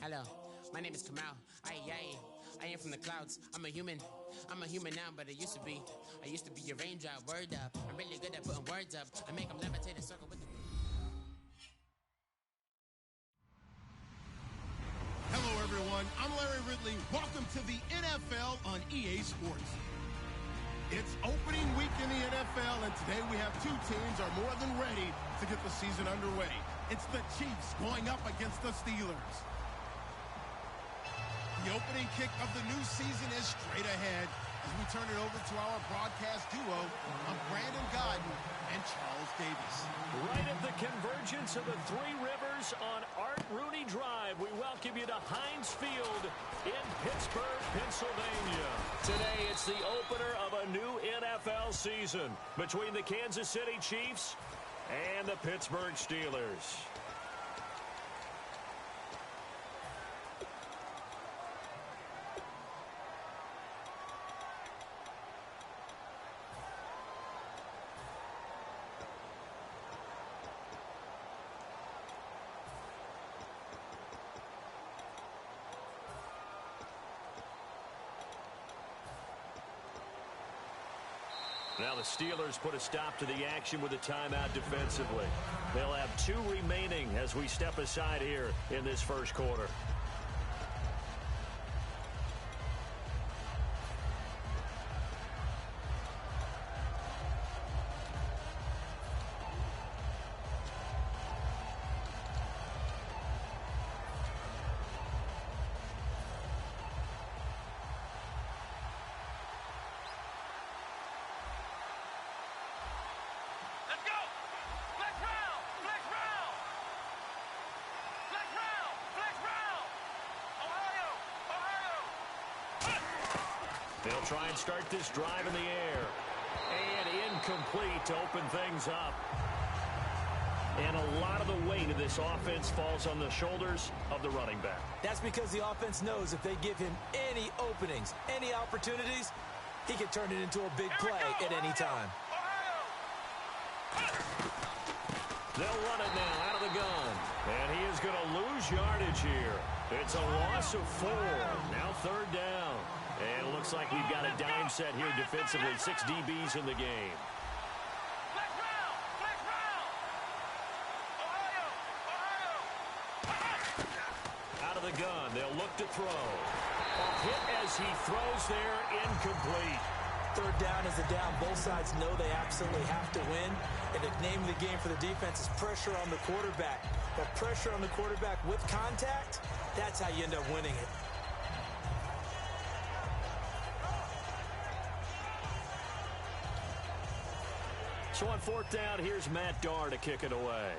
Hello, my name is Kamal. I am from the clouds. I'm a human now, but I used to be a raindrop. Word up. I'm really good at putting words up. I make them levitate and circle with the... Hello, everyone. I'm Larry Ridley. Welcome to the NFL on EA Sports. It's opening week in the NFL, and today we have two teams are more than ready to get the season underway. It's the Chiefs going up against the Steelers. The opening kick of the new season is straight ahead as we turn it over to our broadcast duo of Brandon Godden and Charles Davis. Right at the convergence of the Three Rivers on Art Rooney Drive, we welcome you to Heinz Field in Pittsburgh, Pennsylvania. Today, it's the opener of a new NFL season between the Kansas City Chiefs and the Pittsburgh Steelers. Now the Steelers put a stop to the action with a timeout defensively. They'll have 2 remaining as we step aside here in this first quarter. They'll try and start this drive in the air. And incomplete to open things up. And a lot of the weight of this offense falls on the shoulders of the running back. That's because the offense knows if they give him any openings, any opportunities, he can turn it into a big play at any time. They'll run it now out of the gun. And he is going to lose yardage here. It's a loss of 4. Now 3rd down. And it looks like we've got a dime set here defensively. 6 DBs in the game. Out of the gun. They'll look to throw. A hit as he throws there. Incomplete. 3rd down is a down. Both sides know they absolutely have to win. And the name of the game for the defense is pressure on the quarterback. That pressure on the quarterback with contact, that's how you end up winning it. So on 4th down, here's Matt Darr to kick it away.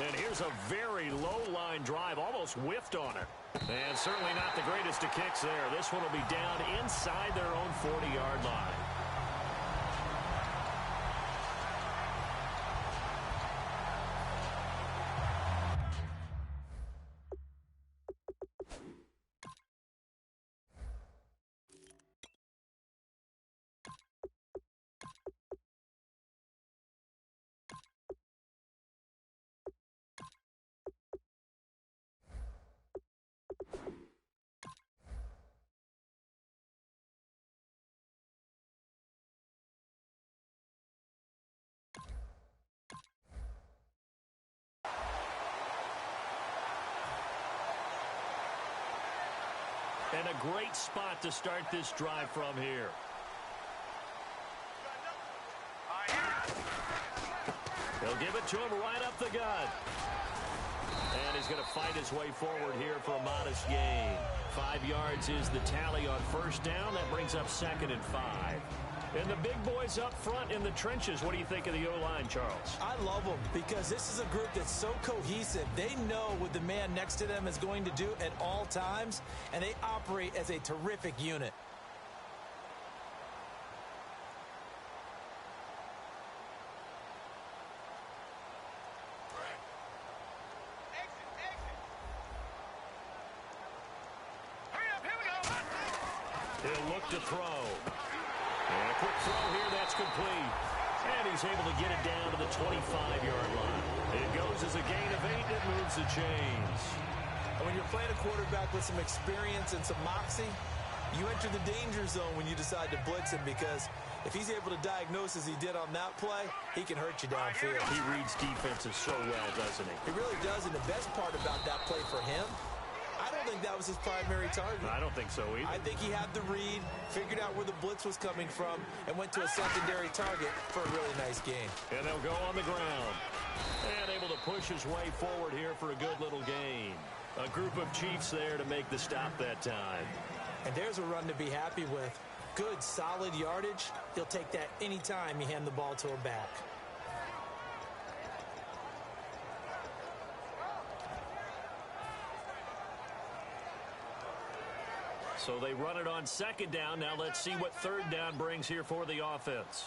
And here's a very low-line drive, almost whiffed on it. And certainly not the greatest of kicks there. This one will be down inside their own 40-yard line. And a great spot to start this drive from here. They'll give it to him right up the gut. And he's going to fight his way forward here for a modest gain. 5 yards is the tally on 1st down. That brings up 2nd and 5. And the big boys up front in the trenches. What do you think of the O-line, Charles? I love them because this is a group that's so cohesive. They know what the man next to them is going to do at all times, and they operate as a terrific unit. to throw. And a quick throw here, that's complete. And he's able to get it down to the 25-yard line. It goes as a gain of 8. It moves the chains. And when you're playing a quarterback with some experience and some moxie, you enter the danger zone when you decide to blitz him, because if he's able to diagnose as he did on that play, he can hurt you downfield. He reads defenses so well, doesn't he? He really does, and the best part about that play for him, I don't think that was his primary target. I don't think so either. I think he had the read, figured out where the blitz was coming from, and went to a secondary target for a really nice game. And they'll go on the ground. And able to push his way forward here for a good little gain. A group of Chiefs there to make the stop that time. And there's a run to be happy with. Good, solid yardage. He'll take that anytime you hand the ball to a back. So they run it on second down. Now let's see what third down brings here for the offense.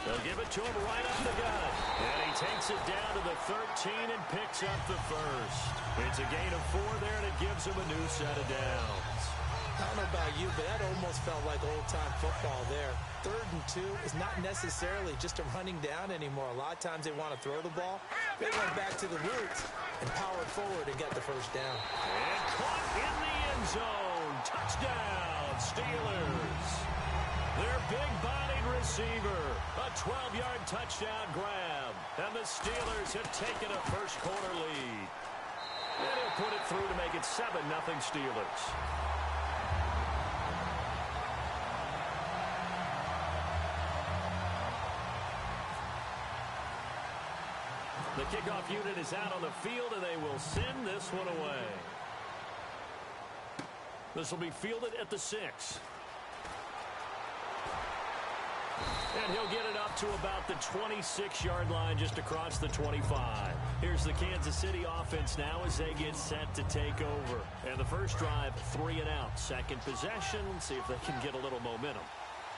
They'll give it to him right up the gut. And he takes it down to the 13 and picks up the first. It's a gain of 4 there, and it gives him a new set of downs. I don't know about you, but that almost felt like old-time football there. 3rd and 2 is not necessarily just a running down anymore. A lot of times they want to throw the ball. They went back to the roots and powered forward and got the first down. And caught in the end zone. Touchdown, Steelers. Their big-bodied receiver. A 12-yard touchdown grab. And the Steelers have taken a first-quarter lead. And he'll put it through to make it 7-0 Steelers. The kickoff unit is out on the field, and they will send this one away. This will be fielded at the 6. And he'll get it up to about the 26-yard line, just across the 25. Here's the Kansas City offense now as they get set to take over. And the first drive, 3 and out. Second possession, see if they can get a little momentum.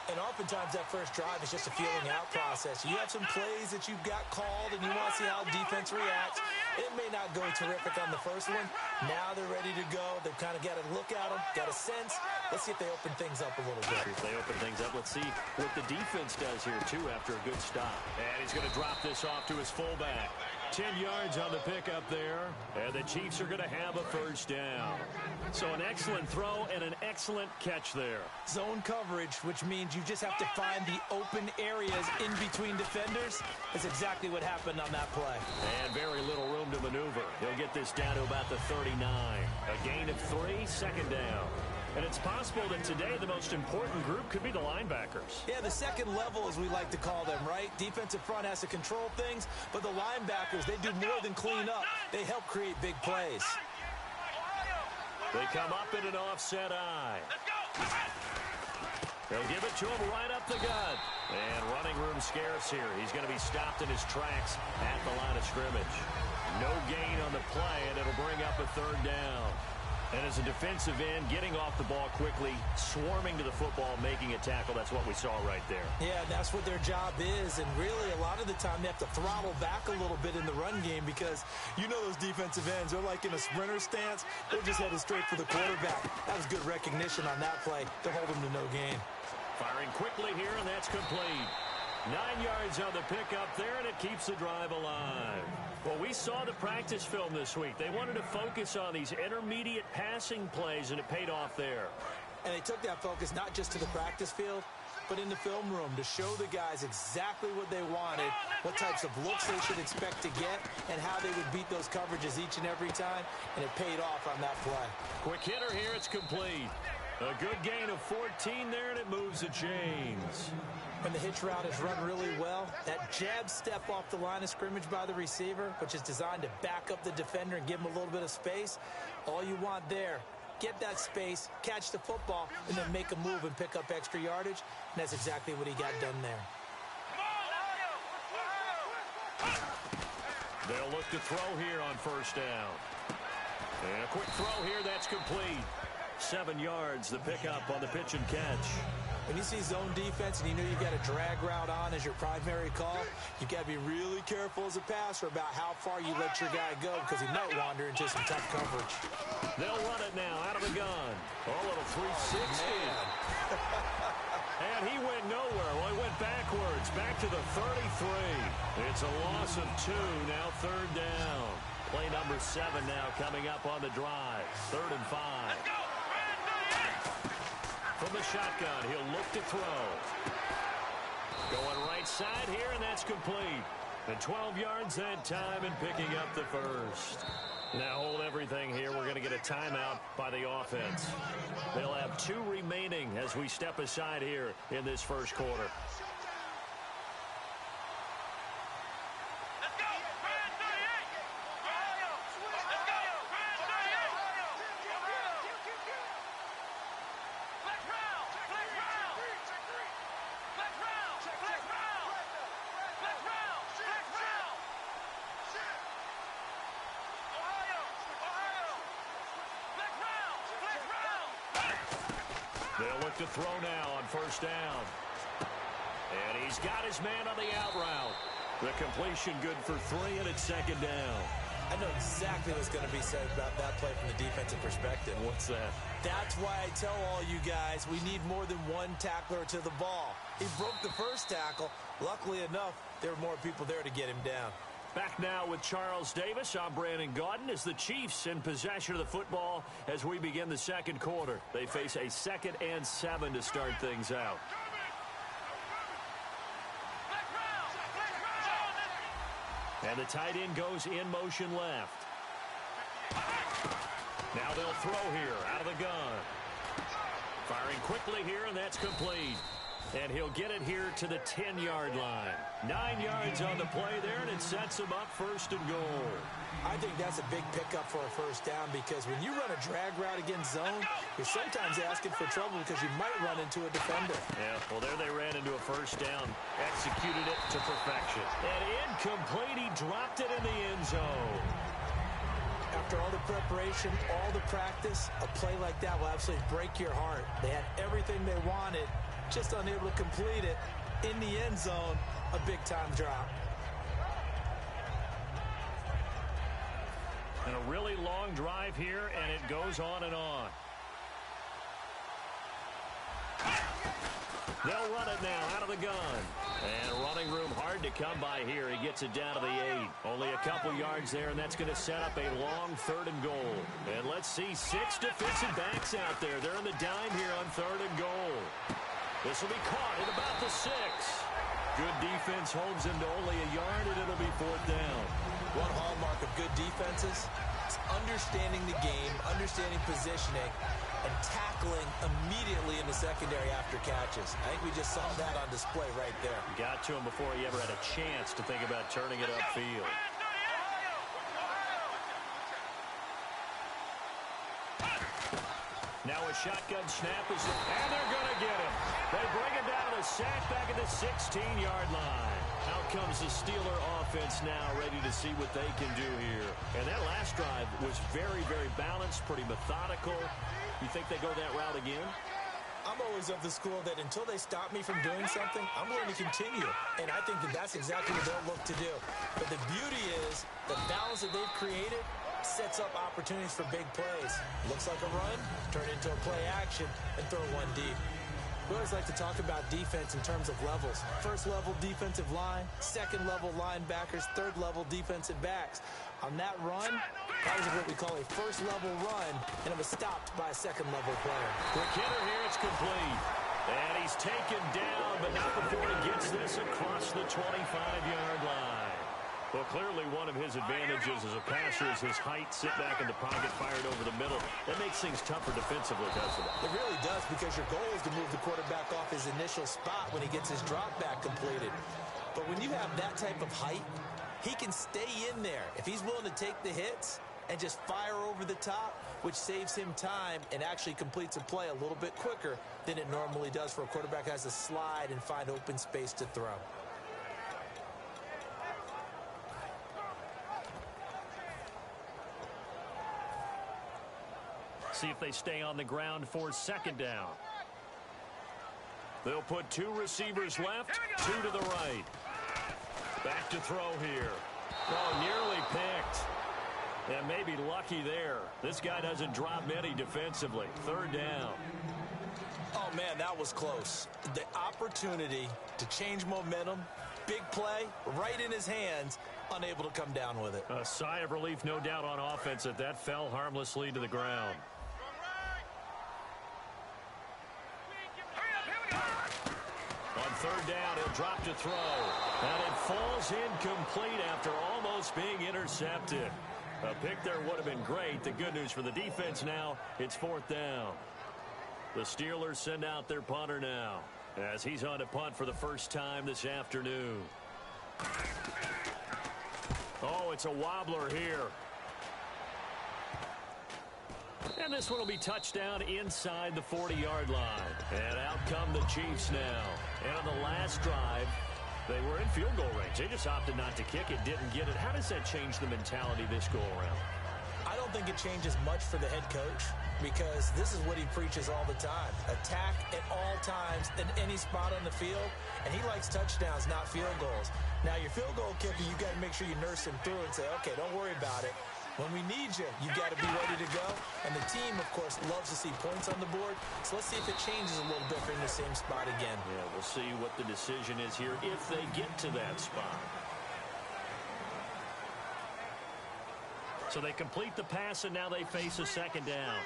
And oftentimes that first drive is just a feeling out process. You have some plays that you've got called and you want to see how defense reacts. It may not go terrific on the first one. Now they're ready to go. They've kind of got to look at them, got a sense. Let's see if they open things up a little bit. If they open things up, let's see what the defense does here, too, after a good stop. And he's going to drop this off to his fullback. 10 yards on the pickup there, and the Chiefs are going to have a first down. So an excellent throw and an excellent catch there. Zone coverage, which means you just have to find the open areas in between defenders. That's exactly what happened on that play. And very little room to maneuver. He'll get this down to about the 39. A gain of 3, second down. And it's possible that today the most important group could be the linebackers. Yeah, the second level, as we like to call them, right? Defensive front has to control things, but the linebackers, they do more than clean up. They help create big plays. They come up in an offset eye. They'll give it to him right up the gut. And running room scarce here. He's going to be stopped in his tracks at the line of scrimmage. No gain on the play, and it'll bring up a third down. And as a defensive end, getting off the ball quickly, swarming to the football, making a tackle, that's what we saw right there. Yeah, that's what their job is. And really, a lot of the time, they have to throttle back a little bit in the run game because you know those defensive ends, they're like in a sprinter stance. They're just headed straight for the quarterback. That was good recognition on that play to hold them to no gain. Firing quickly here, and that's complete. 9 yards on the pickup there, and it keeps the drive alive. Well, we saw the practice film this week. They wanted to focus on these intermediate passing plays, and it paid off there. And they took that focus not just to the practice field, but in the film room to show the guys exactly what they wanted, what types of looks they should expect to get, and how they would beat those coverages each and every time, and it paid off on that play. Quick hitter here, it's complete. A good gain of 14 there, and it moves the chains. When the hitch route is run really well, that jab step off the line of scrimmage by the receiver, which is designed to back up the defender and give him a little bit of space, all you want there, get that space, catch the football, and then make a move and pick up extra yardage, and that's exactly what he got done there. They'll look to throw here on first down. And a quick throw here, that's complete. 7 yards, the pickup on the pitch and catch. When you see zone defense and you know you've got a drag route on as your primary call, you got to be really careful as a passer about how far you let your guy go because he might wander into some tough coverage. They'll run it now out of the gun. Oh, a little 360. And he went nowhere. Well, he went backwards, back to the 33. It's a loss of 2, now third down. Play number 7 now coming up on the drive. 3rd and 5. From the shotgun, he'll look to throw. Going right side here, and that's complete. And 12 yards that time and picking up the first. Now hold everything here. We're going to get a timeout by the offense. They'll have 2 remaining as we step aside here in this first quarter. They'll look to throw now on first down. And he's got his man on the out route. The completion good for 3, and it's 2nd down. I know exactly what's going to be said about that play from the defensive perspective. What's that? That's why I tell all you guys we need more than one tackler to the ball. He broke the first tackle. Luckily enough, there were more people there to get him down. Back now with Charles Davis. I'm Brandon Gaudin as the Chiefs in possession of the football as we begin the second quarter. They face a 2nd and 7 to start things out. And the tight end goes in motion left. Now they'll throw here out of the gun. Firing quickly here, and that's complete. And he'll get it here to the 10-yard line. 9 yards on the play there, and it sets him up 1st and goal. I think that's a big pickup for a first down because when you run a drag route against zone, you're sometimes asking for trouble because you might run into a defender. Yeah, well, there they ran into a first down. Executed it to perfection. And incomplete, he dropped it in the end zone. After all the preparation, all the practice, a play like that will absolutely break your heart. They had everything they wanted, just unable to complete it. In the end zone, a big-time drop. And a really long drive here, and it goes on and on. They'll run it now out of the gun. And running room hard to come by here. He gets it down to the 8. Only a couple yards there, and that's going to set up a long 3rd and goal. And let's see 6 defensive backs out there. They're in the dime here on 3rd and goal. This will be caught at about the 6. Good defense holds him to only a yard, and it'll be 4th down. One hallmark of good defenses is understanding the game, understanding positioning, and tackling immediately in the secondary after catches. I think we just saw that on display right there. Got to him before he ever had a chance to think about turning it upfield. Now a shotgun snap is, and they're going to get him. They bring him down to the sack back at the 16-yard line. Out comes the Steeler offense now, ready to see what they can do here. And that last drive was very, very balanced, pretty methodical. You think they go that route again? I'm always of the school that until they stop me from doing something, I'm going to continue. And I think that that's exactly what they'll look to do. But the beauty is the balance that they've created sets up opportunities for big plays. Looks like a run, turn into a play action, and throw one deep. We always like to talk about defense in terms of levels. First level defensive line, second level linebackers, third level defensive backs. On that run, that was what we call a first level run, and it was stopped by a second level player. Quick hitter here, it's complete. And he's taken down, but not before he gets this across the 25-yard line. Well, clearly one of his advantages as a passer is his height, sit back in the pocket, fired over the middle. That makes things tougher defensively, doesn't it? It really does, because your goal is to move the quarterback off his initial spot when he gets his drop back completed. But when you have that type of height, he can stay in there if he's willing to take the hits and just fire over the top, which saves him time and actually completes a play a little bit quicker than it normally does for a quarterback who has to slide and find open space to throw. See if they stay on the ground for second down. They'll put 2 receivers left, 2 to the right. Back to throw here. Oh, nearly picked. And maybe lucky there. This guy doesn't drop many defensively. 3rd down. Oh, man, that was close. The opportunity to change momentum, big play, right in his hands, unable to come down with it. A sigh of relief, no doubt, on offense that fell harmlessly to the ground. On 3rd down, he'll drop to throw. And it falls incomplete after almost being intercepted. A pick there would have been great. The good news for the defense now, it's 4th down. The Steelers send out their punter now as he's on to punt for the first time this afternoon. Oh, it's a wobbler here. And this one will be touchdown inside the 40-yard line. And out come the Chiefs now. And on the last drive, they were in field goal range. They just opted not to kick it, didn't get it. How does that change the mentality this go-around? I don't think it changes much for the head coach because this is what he preaches all the time. Attack at all times in any spot on the field, and he likes touchdowns, not field goals. Now, your field goal kicker, you got to make sure you nurse him through and say, okay, don't worry about it. When we need you, you got to be ready to go. And the team, of course, loves to see points on the board. So let's see if it changes a little bit if they're in the same spot again. Yeah, we'll see what the decision is here if they get to that spot. So they complete the pass, and now they face a 2nd down.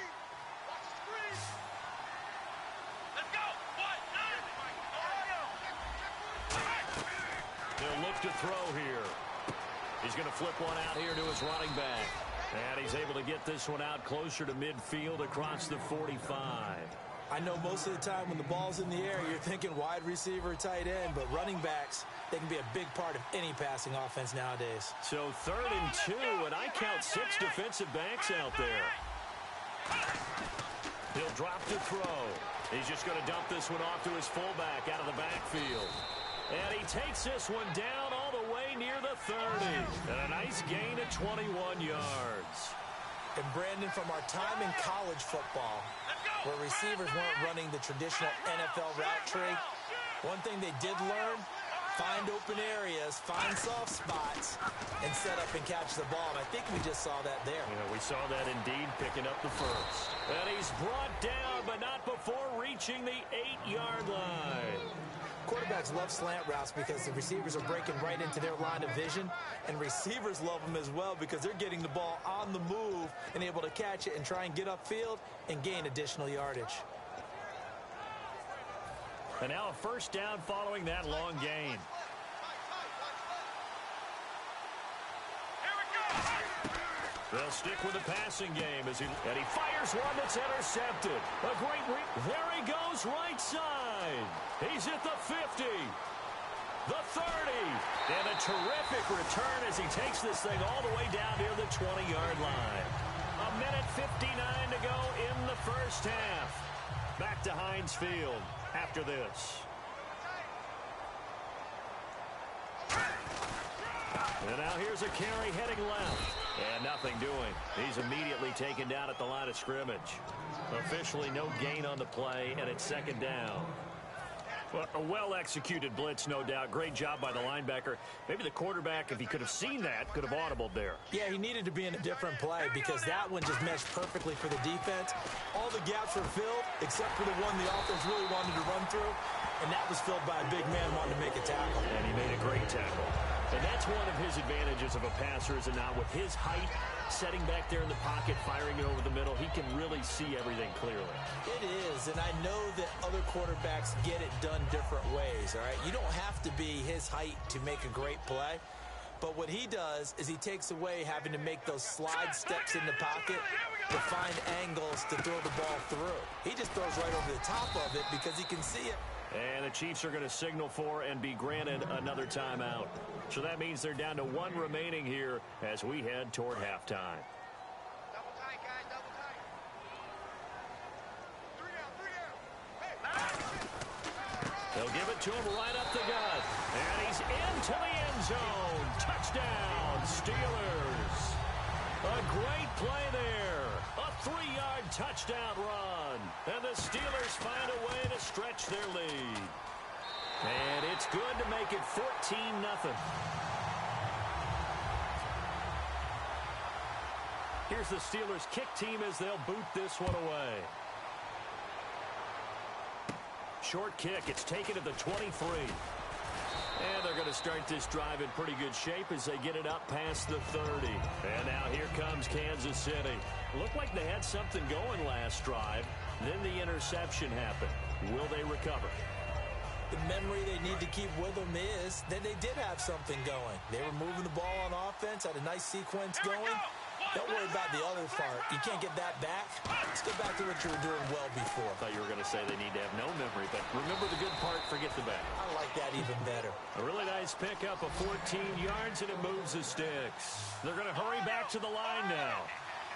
They'll look to throw here. He's going to flip one out here to his running back. And he's able to get this one out closer to midfield across the 45. I know most of the time when the ball's in the air, you're thinking wide receiver, tight end, but running backs, they can be a big part of any passing offense nowadays. So 3rd and 2, and I count 6 defensive backs out there. He'll drop to throw. He's just going to dump this one off to his fullback out of the backfield. And he takes this one down all the way near the 30. And a nice gain of 21 yards. And Brandon, from our time in college football, where receivers weren't running the traditional NFL route tree, one thing they did learn, find open areas, find soft spots, and set up and catch the ball. And I think we just saw that there. Yeah, we saw that indeed, picking up the first. And he's brought down, but not before reaching the 8-yard line. Quarterbacks love slant routes because the receivers are breaking right into their line of vision, and receivers love them as well because they're getting the ball on the move and able to catch it and try and get upfield and gain additional yardage. And now a 1st down following that long gain. They'll stick with the passing game and he fires one that's intercepted. A great there he goes right side. He's at the 50, the 30, and a terrific return as he takes this thing all the way down near the 20-yard line. 1:59 to go in the first half. Back to Heinz Field after this. And now here's a carry heading left. And nothing doing. He's immediately taken down at the line of scrimmage. Officially no gain on the play, and it's 2nd down. Well, a well-executed blitz, no doubt. Great job by the linebacker. Maybe the quarterback, if he could have seen that, could have audibled there. Yeah, he needed to be in a different play because that one just meshed perfectly for the defense. All the gaps were filled except for the one the offense really wanted to run through, and that was filled by a big man wanting to make a tackle. And he made a great tackle. And that's one of his advantages of a passer, is that now with his height, setting back there in the pocket, firing it over the middle, he can really see everything clearly. It is, and I know that other quarterbacks get it done different ways, all right? You don't have to be his height to make a great play, but what he does is he takes away having to make those slide steps in the pocket to find angles to throw the ball through. He just throws right over the top of it because he can see it. And the Chiefs are going to signal for and be granted another timeout. So that means they're down to 1 remaining here as we head toward halftime. Double tight, guys, double tight. They'll give it to him right up the gut. And he's into the end zone. Touchdown, Steelers. A great play there. A 3-yard touchdown run. And the Steelers find a way to stretch their lead. And it's good to make it 14-0. Here's the Steelers kick team as they'll boot this one away. Short kick. It's taken to the 23. And they're going to start this drive in pretty good shape as they get it up past the 30. And now here comes Kansas City. Looked like they had something going last drive. Then the interception happened. Will they recover? The memory they need to keep with them is that they did have something going. They were moving the ball on offense, had a nice sequence going. Don't worry about the other part. You can't get that back. Let's go back to what you were doing well before. I thought you were going to say they need to have no memory, but remember the good part, forget the bad. I like that even better. A really nice pickup of 14 yards, and it moves the sticks. They're going to hurry back to the line now.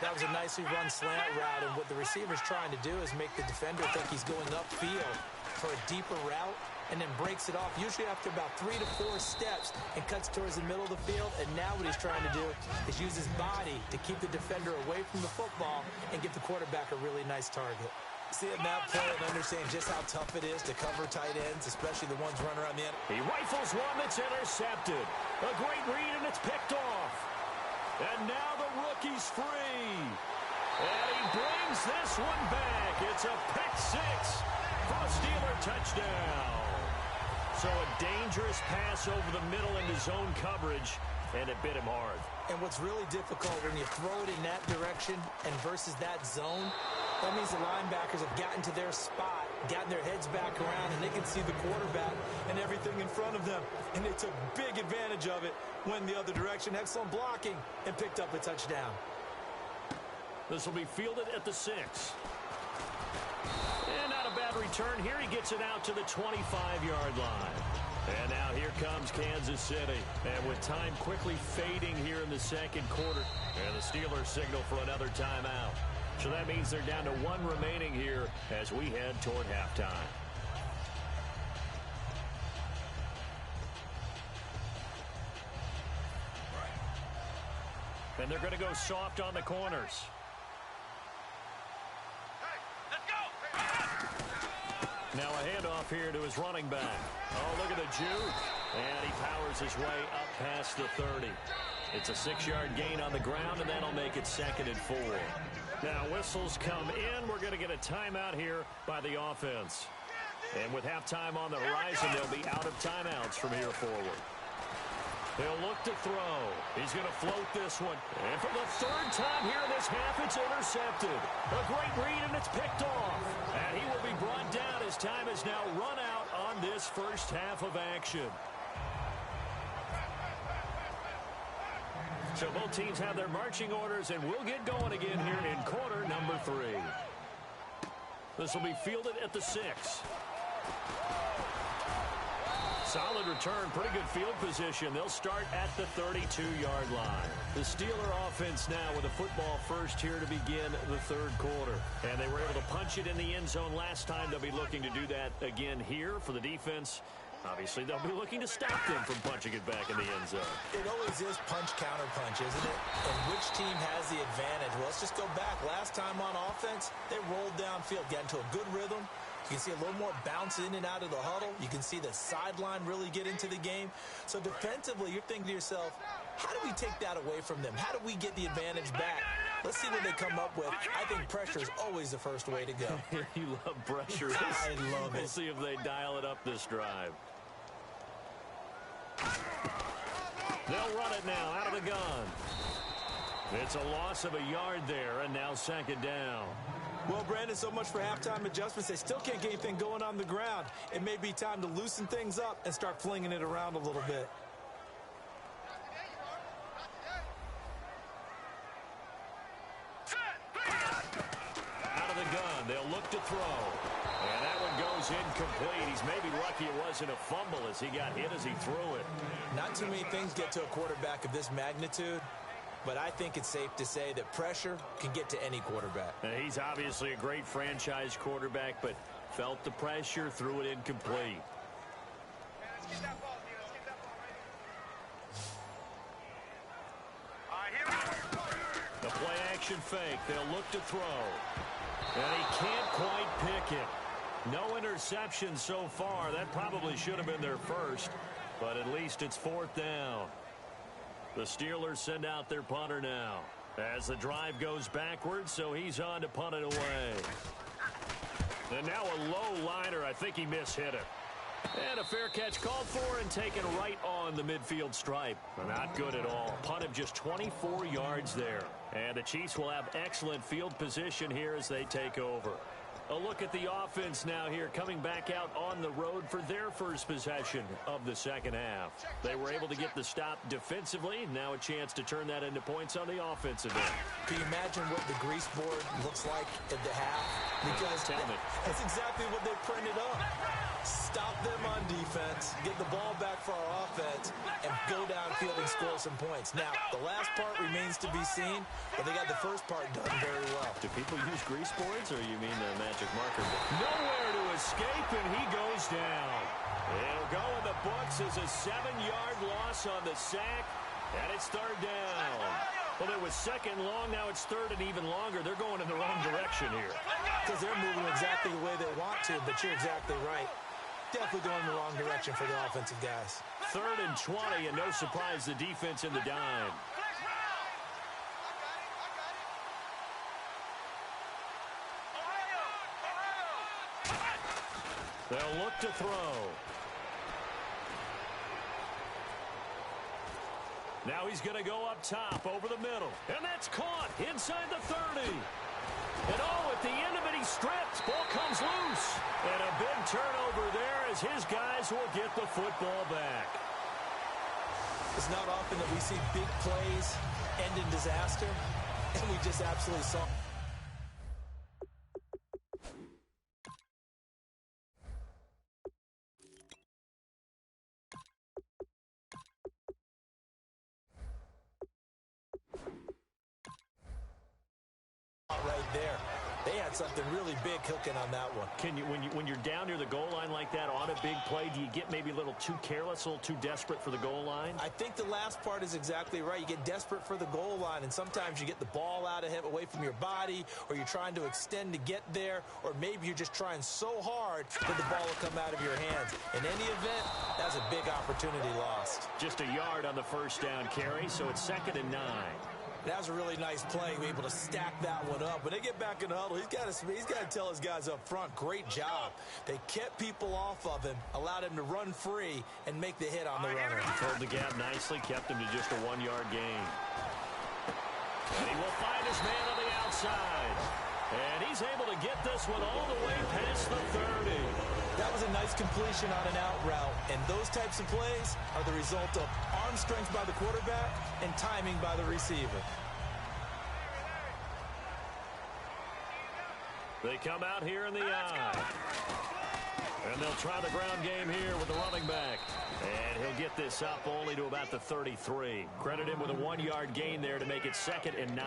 That was a nicely run slant route, and what the receiver's trying to do is make the defender think he's going upfield for a deeper route, and then breaks it off, usually after about 3 to 4 steps, and cuts towards the middle of the field. And now what he's trying to do is use his body to keep the defender away from the football and give the quarterback a really nice target. Seeing that play and understanding just how tough it is to cover tight ends, especially the ones running around the end. He rifles one that's intercepted. A great read, and it's picked off. And now the rookie's free. And he brings this one back. It's a pick six for a Steeler touchdown. So a dangerous pass over the middle into zone coverage, and it bit him hard. And what's really difficult when you throw it in that direction and versus that zone, that means the linebackers have gotten to their spot, gotten their heads back around, and they can see the quarterback and everything in front of them. And they took big advantage of it, went the other direction, excellent blocking, and picked up a touchdown. This will be fielded at the 6. And not a bad return here. He gets it out to the 25-yard line. And now here comes Kansas City. And with time quickly fading here in the second quarter. And the Steelers signal for another timeout. So that means they're down to 1 remaining here as we head toward halftime. And they're going to go soft on the corners. Now a handoff here to his running back. Oh, look at the juke. And he powers his way up past the 30. It's a 6-yard gain on the ground, and that'll make it 2nd and 4. Now whistles come in. We're going to get a timeout here by the offense. And with halftime on the horizon, they'll be out of timeouts from here forward. He'll look to throw. He's going to float this one. And for the 3rd time here in this half, it's intercepted. A great read, and it's picked off. And he will be brought down as time has now run out on this first half of action. So both teams have their marching orders, and we'll get going again here in quarter number 3. This will be fielded at the 6. Solid return, pretty good field position. They'll start at the 32-yard line. The Steeler offense now with a football first here to begin the 3rd quarter. And they were able to punch it in the end zone last time. They'll be looking to do that again here for the defense. Obviously, they'll be looking to stop them from punching it back in the end zone. It always is punch-counter-punch, isn't it? And which team has the advantage? Well, let's just go back. Last time on offense, they rolled downfield, got into a good rhythm. You can see a little more bounce in and out of the huddle. You can see the sideline really get into the game. So defensively, you're thinking to yourself, how do we take that away from them? How do we get the advantage back? Let's see what they come up with. I think pressure is always the first way to go. You love pressure. I love it. We'll see if they dial it up this drive. They'll run it now out of the gun. It's a loss of a yard there, and now 2nd down. Well, Brandon, so much for halftime adjustments. They still can't get anything going on the ground. It may be time to loosen things up and start flinging it around a little bit. Out of the gun, they'll look to throw. And that one goes incomplete. He's maybe lucky it wasn't a fumble as he got hit as he threw it. Not too many things get to a quarterback of this magnitude. But I think it's safe to say that pressure can get to any quarterback. He's obviously a great franchise quarterback, but felt the pressure, threw it incomplete. The play-action Motion fake. They'll look to throw. And he can't quite pick it. No interception so far. That probably should have been their first. But at least it's 4th down. The Steelers send out their punter now. As the drive goes backwards, so he's on to punt it away. And now a low liner. I think he mishit it. And a fair catch called for and taken right on the midfield stripe. Not good at all. Punt of just 24 yards there. And the Chiefs will have excellent field position here as they take over. A look at the offense now here, coming back out on the road for their first possession of the second half. They were able to get the stop defensively. Now a chance to turn that into points on the offensive end. Can you imagine what the grease board looks like at the half? Because that's exactly what they printed up. Stop them on defense, get the ball back for our offense, and go downfield and score some points. Now, the last part remains to be seen, but they got the first part done very well. Do people use grease boards, or you mean the magic marker? Nowhere to escape, and he goes down. It'll go in the books as a 7-yard loss on the sack, and it's 3rd down. Well, it was 2nd long, now it's 3rd and even longer. They're going in the wrong direction here. Because they're moving exactly the way they want to, but you're exactly right. Definitely going in the wrong direction for the offensive guys. 3rd and 20, and no surprise, the defense in the dime. They'll look to throw. Now he's going to go up top over the middle. And that's caught inside the 30. And at the end of it, he stripped. Ball comes loose. And a big turnover there as his guys will get the football back. It's not often that we see big plays end in disaster, and we just absolutely saw. Right there. They had something really big cooking on that one. Can you, when you're down near the goal line like that on a big play, do you get maybe a little too careless, a little too desperate for the goal line? I think the last part is exactly right. You get desperate for the goal line, and sometimes you get the ball out of him, away from your body, or you're trying to extend to get there, or maybe you're just trying so hard that the ball will come out of your hands. In any event, that's a big opportunity lost. Just a yard on the first down carry, so it's 2nd and 9. That was a really nice play, able to stack that one up. When they get back in the huddle, he's got to tell his guys up front, great job. They kept people off of him, allowed him to run free, and make the hit on the runner. He pulled the gap nicely, kept him to just a 1-yard gain. And he will find his man on the outside. And he's able to get this one all the way past the 30. That was a nice completion on an out route, and those types of plays are the result of arm strength by the quarterback and timing by the receiver. They come out here in the eye. And they'll try the ground game here with the running back. And he'll get this up only to about the 33. Credit him with a 1-yard gain there to make it 2nd and 9.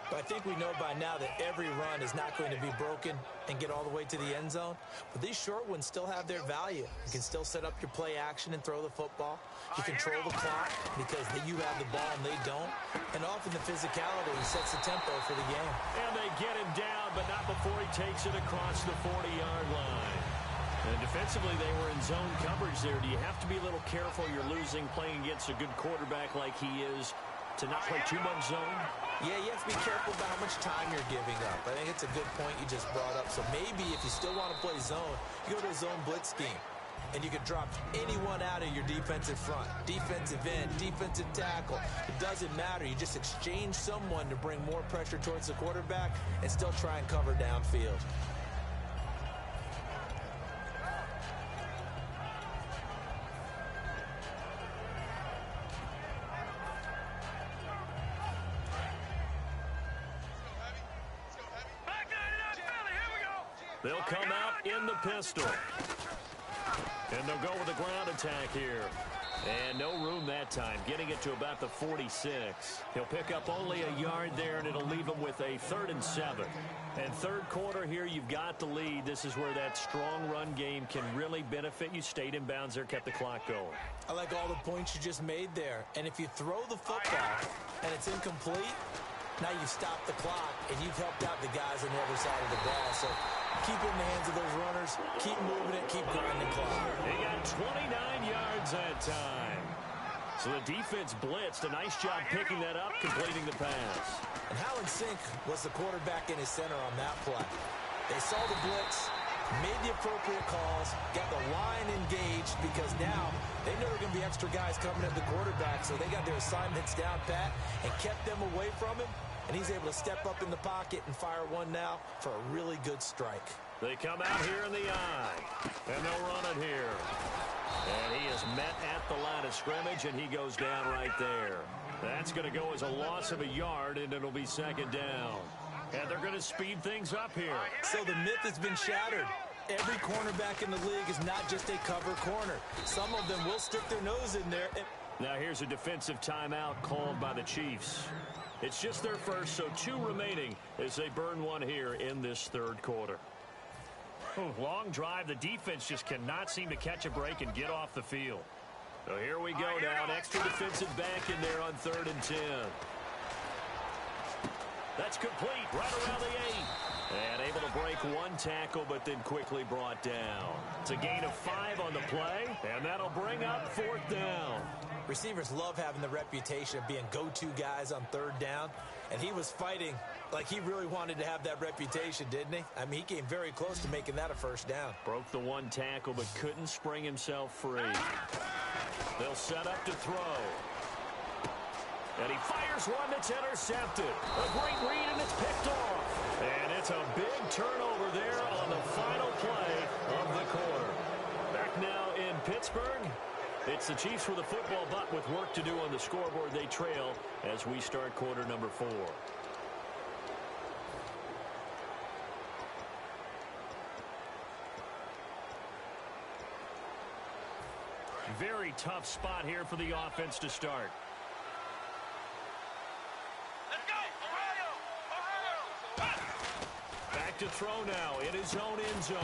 But I think we know by now that every run is not going to be broken and get all the way to the end zone. But these short ones still have their value. You can still set up your play action and throw the football. You control the clock because you have the ball and they don't. And often the physicality sets the tempo for the game. And they get him down, but not before he takes it across the 40-yard line. And defensively, they were in zone coverage there. Do you have to be a little careful? You're losing playing against a good quarterback like he is to not play too much zone? Yeah, you have to be careful about how much time you're giving up. I think it's a good point you just brought up. So maybe if you still want to play zone, you go to a zone blitz scheme. And you can drop anyone out of your defensive front. Defensive end, defensive tackle. It doesn't matter. You just exchange someone to bring more pressure towards the quarterback and still try and cover downfield. They'll come out in the pistol. And they'll go with a ground attack here. And no room that time, getting it to about the 46. He'll pick up only a yard there, and it'll leave him with a 3rd and 7. And third quarter here, you've got the lead. This is where that strong run game can really benefit you. Stayed in bounds there, kept the clock going. I like all the points you just made there. And if you throw the football and it's incomplete, Now you've stopped the clock, and you've helped out the guys on the other side of the ball. So keep it in the hands of those runners. Keep moving it. Keep grinding clock. He got 29 yards that time. So the defense blitzed. A nice job picking that up, completing the pass. And how in sync was the quarterback in his center on that play? They saw the blitz, made the appropriate calls, got the line engaged because now they know there are going to be extra guys coming at the quarterback, so they got their assignments down pat and kept them away from him, and he's able to step up in the pocket and fire one now for a really good strike. They come out here in the eye, and they'll run it here. And he is met at the line of scrimmage, and he goes down right there. That's going to go as a loss of a yard, and it'll be second down. And they're going to speed things up here. So the myth has been shattered. Every cornerback in the league is not just a cover corner. Some of them will stick their nose in there. Now here's a defensive timeout called by the Chiefs. It's just their first, so 2 remaining as they burn one here in this third quarter. Long drive. The defense just cannot seem to catch a break and get off the field. So here we go now. An extra defensive back in there on 3rd and 10. That's complete right around the 8. And able to break one tackle, but then quickly brought down. It's a gain of 5 on the play, and that'll bring up 4th down. Receivers love having the reputation of being go-to guys on 3rd down, and he was fighting like he really wanted to have that reputation, didn't he? I mean, he came very close to making that a 1st down. Broke the one tackle, but couldn't spring himself free. They'll set up to throw. And he fires one that's intercepted. A great read, and it's picked off. And it's a big turnover there on the final play of the quarter. Back now in Pittsburgh. It's the Chiefs with the football, but with work to do on the scoreboard, they trail as we start quarter number 4. Very tough spot here for the offense to start. Let's go! Ohio! Back to throw now in his own end zone.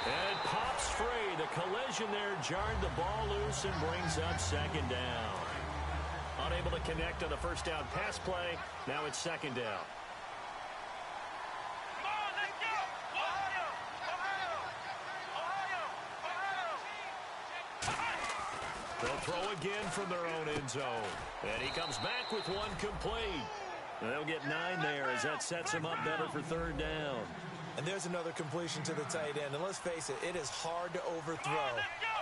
And it pops free. The collision there jarred the ball loose and brings up 2nd down. Unable to connect on the 1st down pass play. Now it's 2nd down. Come on, let's go! Ohio! They'll throw again from their own end zone. And he comes back with one complete. And they'll get 9 there as that sets him up better for 3rd down. And there's another completion to the tight end. And let's face it, it is hard to overthrow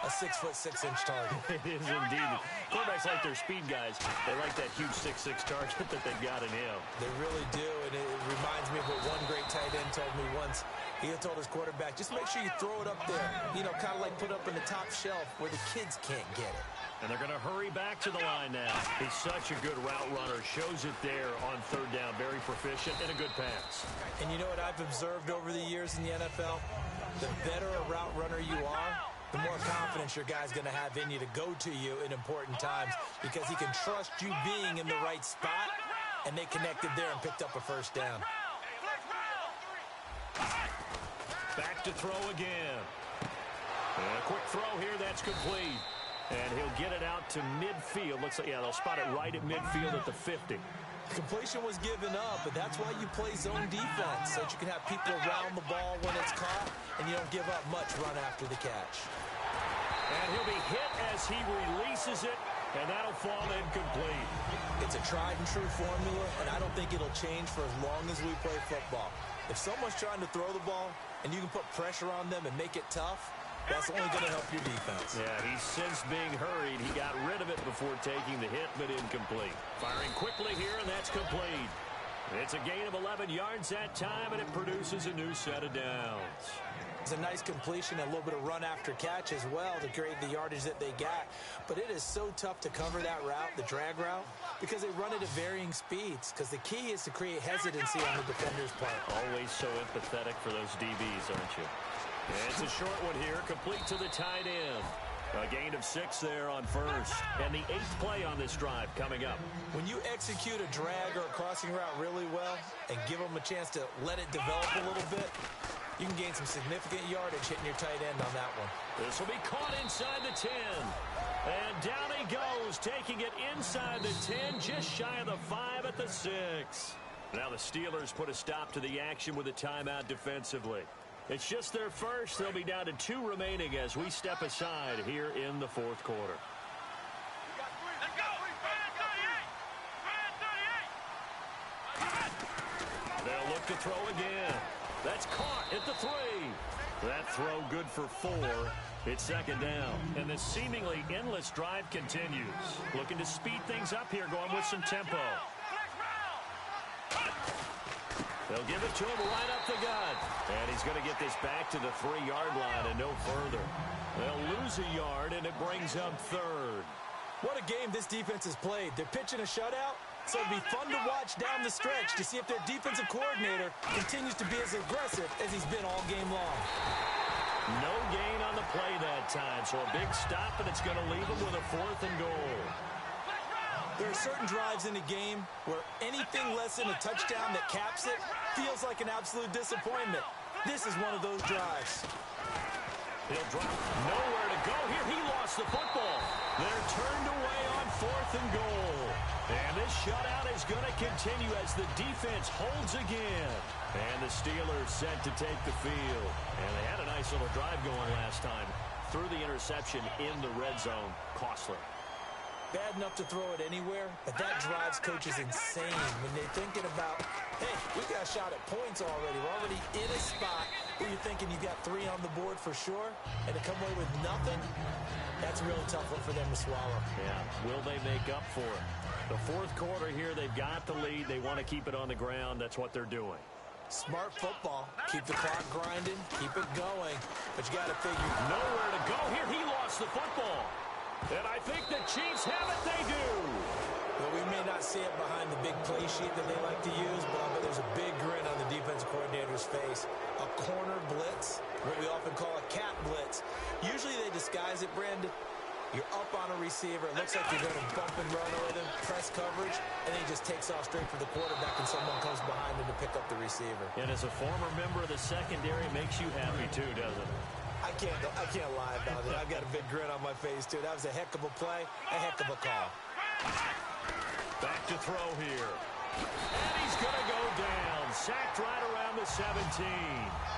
a 6'6" target. It is indeed. Quarterbacks like their speed guys. They like that huge 6'6" target that they've got in him. They really do, and it reminds me of what one great tight end told me once. He had told his quarterback, just make sure you throw it up there. You know, kind of like put up in the top shelf where the kids can't get it. And they're going to hurry back to the line now. He's such a good route runner. Shows it there on 3rd down. Very proficient and a good pass. And you know what I've observed over the years in the NFL? The better a route runner you are, the more confidence your guy's going to have in you to go to you in important times because he can trust you being in the right spot, and they connected there and picked up a 1st down. Back to throw again. And a quick throw here. That's complete. And he'll get it out to midfield. Looks like, yeah, they'll spot it right at midfield at the 50. Completion was given up, but that's why you play zone defense, so that you can have people around the ball when it's caught, and you don't give up much run after the catch. And he'll be hit as he releases it, and that'll fall incomplete. It's a tried-and-true formula, and I don't think it'll change for as long as we play football. If someone's trying to throw the ball, and you can put pressure on them and make it tough, that's only going to help your defense. Yeah, he's since being hurried. He got rid of it before taking the hit, but incomplete. Firing quickly here, and that's complete. It's a gain of 11 yards that time, and it produces a new set of downs. It's a nice completion, a little bit of run after catch as well to create the yardage that they got. But it is so tough to cover that route, the drag route, because they run it at varying speeds. Because the key is to create hesitancy on the defender's part. Always so empathetic for those DBs, aren't you? And it's a short one here, complete to the tight end. A gain of 6 there on 1st. And the 8th play on this drive coming up. When you execute a drag or a crossing route really well and give them a chance to let it develop a little bit, you can gain some significant yardage hitting your tight end on that one. This will be caught inside the 10. And down he goes, taking it inside the 10, just shy of the 5 at the 6. Now the Steelers put a stop to the action with a timeout defensively. It's just their first. They'll be down to 2 remaining as we step aside here in the fourth quarter. Let's go. They'll look to throw again. That's caught at the 3. That throw good for 4. It's second down. And the seemingly endless drive continues. Looking to speed things up here, going with some tempo. They'll give it to him right up the gut. And he's going to get this back to the 3-yard line and no further. They'll lose a yard, and it brings up third. What a game this defense has played. They're pitching a shutout, so it'll be fun to watch down the stretch to see if their defensive coordinator continues to be as aggressive as he's been all game long. No gain on the play that time, so a big stop, and it's going to leave them with a 4th and goal. There are certain drives in a game where anything less than a touchdown that caps it feels like an absolute disappointment. This is one of those drives. He'll drop. Nowhere to go here. He lost the football. They're turned away on 4th and goal. And this shutout is going to continue as the defense holds again. And the Steelers set to take the field. And they had a nice little drive going last time. Threw the interception in the red zone. Costly. Bad enough to throw it anywhere, but that drives coaches insane when they're thinking about, hey, we got a shot at points already. We're already in a spot where you're thinking you got 3 on the board for sure, and to come away with nothing, that's a really tough one for them to swallow. Yeah, will they make up for it? The fourth quarter here, they've got the lead. They want to keep it on the ground. That's what they're doing. Smart football. Keep the clock grinding, keep it going, but you got to figure. Nowhere to go here. He lost the football. And I think the Chiefs have it. They do. Well, we may not see it behind the big play sheet that they like to use, but I bet there's a big grin on the defensive coordinator's face. A corner blitz, what we often call a cat blitz. Usually they disguise it, Brandon. You're up on a receiver. It looks like you're going to bump and run with him, press coverage, and then he just takes off straight for the quarterback, and someone comes behind him to pick up the receiver. And as a former member of the secondary, it makes you happy too, doesn't it? I can't lie about it. I've got a big grin on my face, too. That was a heck of a play, a heck of a call. Back to throw here. And he's going to go down. Sacked right around the 17.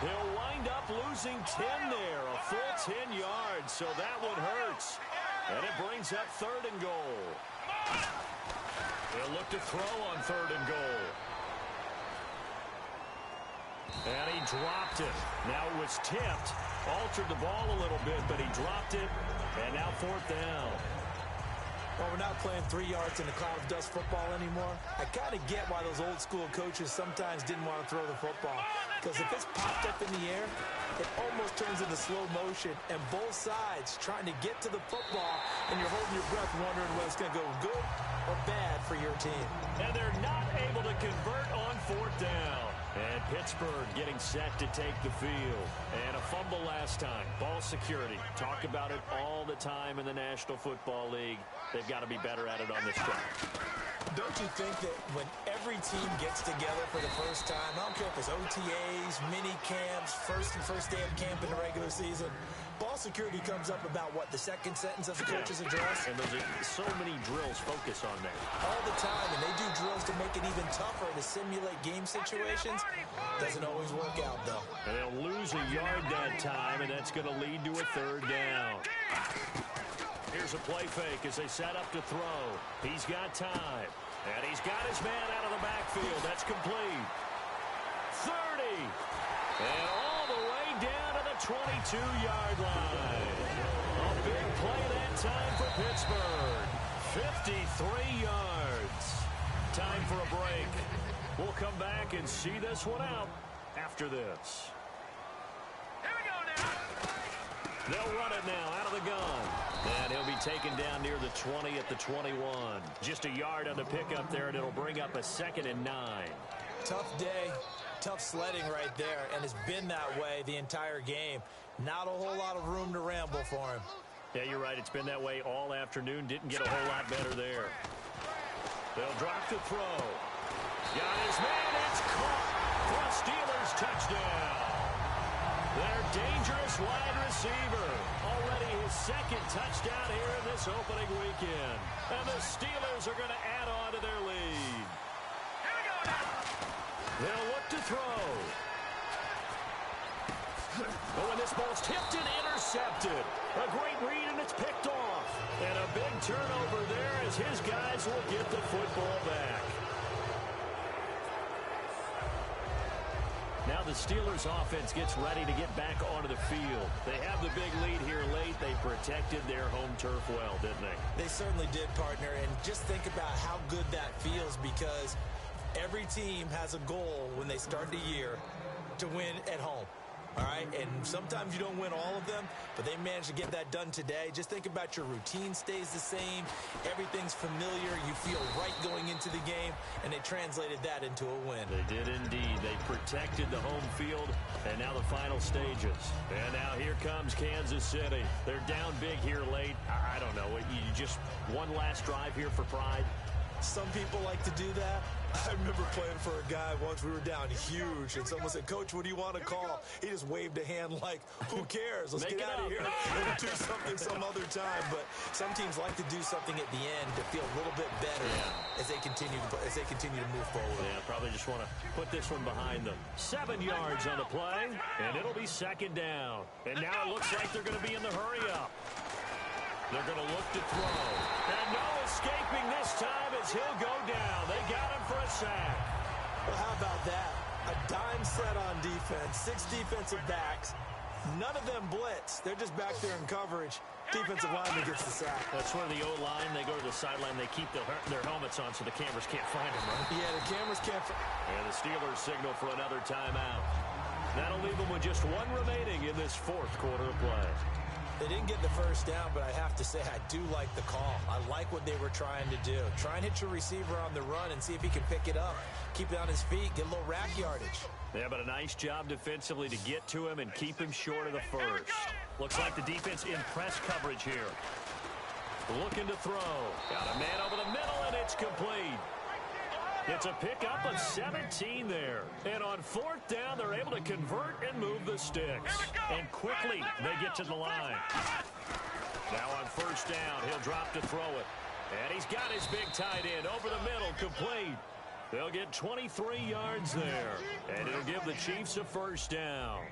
He'll wind up losing 10 there, a full 10 yards, so that one hurts. And it brings up 3rd and goal. He'll look to throw on 3rd and goal. And he dropped it. Now it was tipped. Altered the ball a little bit, but he dropped it. And now 4th down. Well, we're not playing 3 yards in a cloud of dust football anymore. I kind of get why those old school coaches sometimes didn't want to throw the football. Because if it's popped up in the air, it almost turns into slow motion. And both sides trying to get to the football, and you're holding your breath wondering whether it's going to go good or bad for your team. And they're not able to convert on 4th down. And Pittsburgh getting set to take the field. And a fumble last time. Ball security. Talk about it all the time in the National Football League. They've got to be better at it on this drive. Don't you think that when every team gets together for the first time, I don't care if it's OTAs, mini camps, first day of camp in the regular season, ball security comes up about, what, the second sentence of the coach's address? And there's so many drills focus on that. All the time, and they do drills to make it even tougher to simulate game situations. Doesn't always work out, though. And they'll lose a yard that time, and that's going to lead to a 3rd down. Here's a play fake as they set up to throw. He's got time. And he's got his man out of the backfield. That's complete. 30. And all the way down to the 22-yard line. A big play that time for Pittsburgh. 53 yards. Time for a break. We'll come back and see this one out after this. Here we go now. They'll run it now out of the gun. And he'll be taken down near the 20 at the 21. Just a yard on the pickup there, and it'll bring up a 2nd and 9. Tough day, tough sledding right there, and it's been that way the entire game. Not a whole lot of room to ramble for him. Yeah, you're right. It's been that way all afternoon. Didn't get a whole lot better there. They'll drop the throw. Got his man. It's caught for a Steelers touchdown. Their dangerous wide receiver. Already his 2nd touchdown here in this opening weekend. And the Steelers are going to add on to their lead. Here we go now. They'll look to throw. Oh, and this ball's tipped and intercepted. A great read, and it's picked off. And a big turnover there as his guys will get the football back. Now the Steelers offense gets ready to get back onto the field. They have the big lead here late. They protected their home turf well, didn't they? They certainly did, partner. And just think about how good that feels, because every team has a goal when they start the year to win at home. All right, and sometimes you don't win all of them, but they managed to get that done today. Just think about your routine stays the same. Everything's familiar. You feel right going into the game, and they translated that into a win. They did indeed. They protected the home field, and now the final stages. And now here comes Kansas City. They're down big here late. I don't know. You just one last drive here for pride. Some people like to do that. I remember playing for a guy once. We were down huge, and someone said, "Coach, what do you want to call?" He just waved a hand like, "Who cares? Let's get out of here and do something some other time." But some teams like to do something at the end to feel a little bit better as they continue to move forward. Yeah, probably just want to put this one behind them. 7 yards on the play, and it'll be second down. And now it looks like they're going to be in the hurry up. They're going to look to throw. And no escaping this time as he'll go down. They got him for a sack. Well, how about that? A dime set on defense. 6 defensive backs. None of them blitz. They're just back there in coverage. Defensive lineman gets the sack. That's where the O-line, they go to the sideline. They keep their helmets on so the cameras can't find them, right? Yeah, the cameras can't. And the Steelers signal for another timeout. That'll leave them with just 1 remaining in this 4th quarter of play. They didn't get the first down, but I have to say I do like the call. I like what they were trying to do. Try and hit your receiver on the run and see if he can pick it up. Keep it on his feet, get a little rack yardage. Yeah, but a nice job defensively to get to him and keep him short of the first. Looks like the defense in press coverage here. Looking to throw. Got a man over the middle, and it's complete. It's a pickup of 17 there. And on 4th down, they're able to convert and move the sticks. And quickly, they get to the line. Now on 1st down, he'll drop to throw it. And he's got his big tight end over the middle, complete. They'll get 23 yards there. And it'll give the Chiefs a 1st down.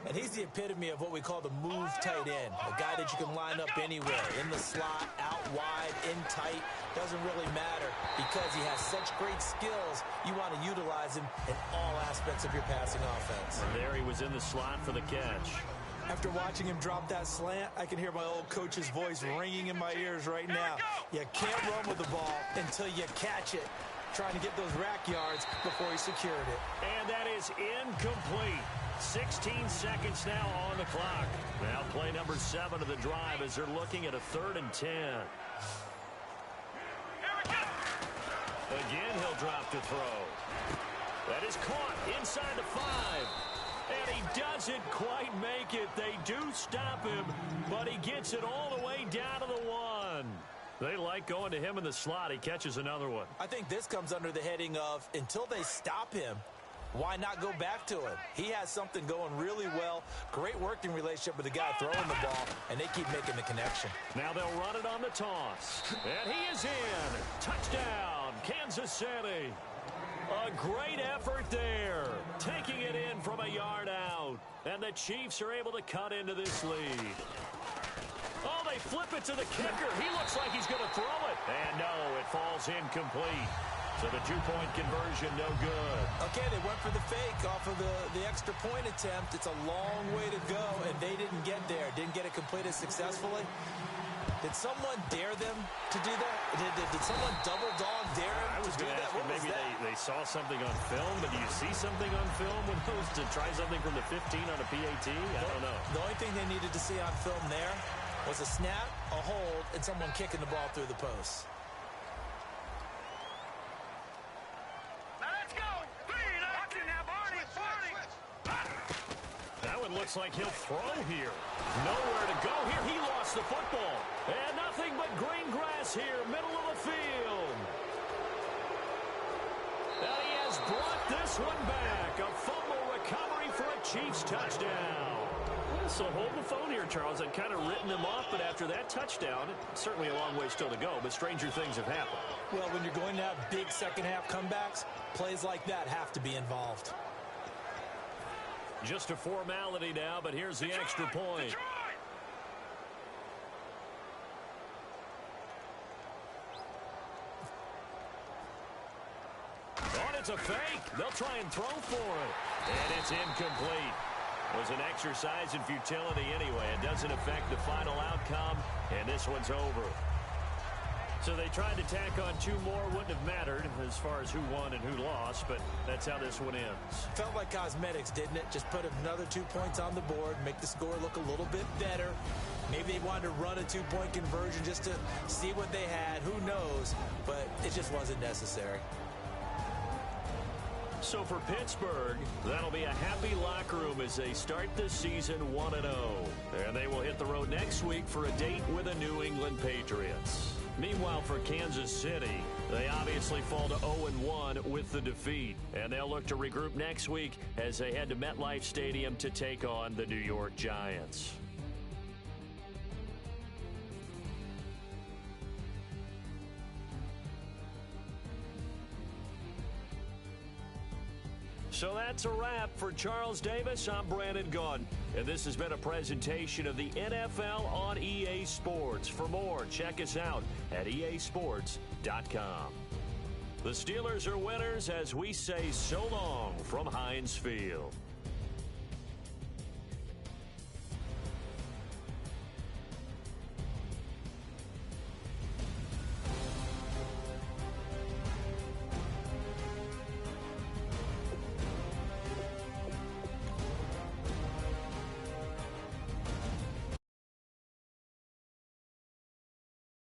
And he's the epitome of what we call the move tight end. A guy that you can line up anywhere. In the slot, out wide, in tight. Doesn't really matter because he has such great skills. You want to utilize him in all aspects of your passing offense. And there he was in the slot for the catch. After watching him drop that slant, I can hear my old coach's voice ringing in my ears right now. You can't run with the ball until you catch it. Trying to get those rack yards before he secured it. And that is incomplete. 16 seconds now on the clock. Now play number 7 of the drive as they're looking at a 3rd and 10. Again, he'll drop to throw. That is caught inside the 5. And he doesn't quite make it. They do stop him, but he gets it all the way down to the 1. They like going to him in the slot. He catches another one. I think this comes under the heading of until they stop him, why not go back to him? He has something going really well. Great working relationship with the guy throwing the ball, and they keep making the connection. Now they'll run it on the toss. And he is in. Touchdown, Kansas City. A great effort there. Taking it in from a yard out. And the Chiefs are able to cut into this lead. Oh, they flip it to the kicker. He looks like he's going to throw it. And no, it falls incomplete. So the 2-point conversion, no good. Okay, they went for the fake off of the extra point attempt. It's a long way to go, and they didn't get there. Didn't get it completed successfully. Did someone dare them to do that? Did someone double dog dare them I was to do going to that? ask you, maybe they saw something on film, but do you see something on film when it was to try something from the 15 on a PAT? I don't know. The only thing they needed to see on film there was a snap, a hold, and someone kicking the ball through the post. Looks like he'll throw here. Nowhere to go here. He lost the football. And nothing but green grass here, middle of the field. And he has brought this one back. A fumble recovery for a Chiefs touchdown. So hold the phone here, Charles. I've kind of written them off, but after that touchdown, certainly a long way still to go, but stranger things have happened. Well, when you're going to have big second-half comebacks, plays like that have to be involved. Just a formality now, but here's the extra point. Oh, it's a fake. They'll try and throw for it. And it's incomplete. It was an exercise in futility anyway. It doesn't affect the final outcome, and this one's over. So they tried to tack on 2 more. Wouldn't have mattered as far as who won and who lost, but that's how this one ends. Felt like cosmetics, didn't it? Just put another 2 points on the board, make the score look a little bit better. Maybe they wanted to run a 2-point conversion just to see what they had. Who knows? But it just wasn't necessary. So for Pittsburgh, that'll be a happy locker room as they start the season 1-0. And they will hit the road next week for a date with the New England Patriots. Meanwhile, for Kansas City, they obviously fall to 0-1 with the defeat. And they'll look to regroup next week as they head to MetLife Stadium to take on the New York Giants. So that's a wrap. For Charles Davis, I'm Brandon Gunn. And this has been a presentation of the NFL on EA Sports. For more, check us out at easports.com. The Steelers are winners as we say so long from Heinz Field.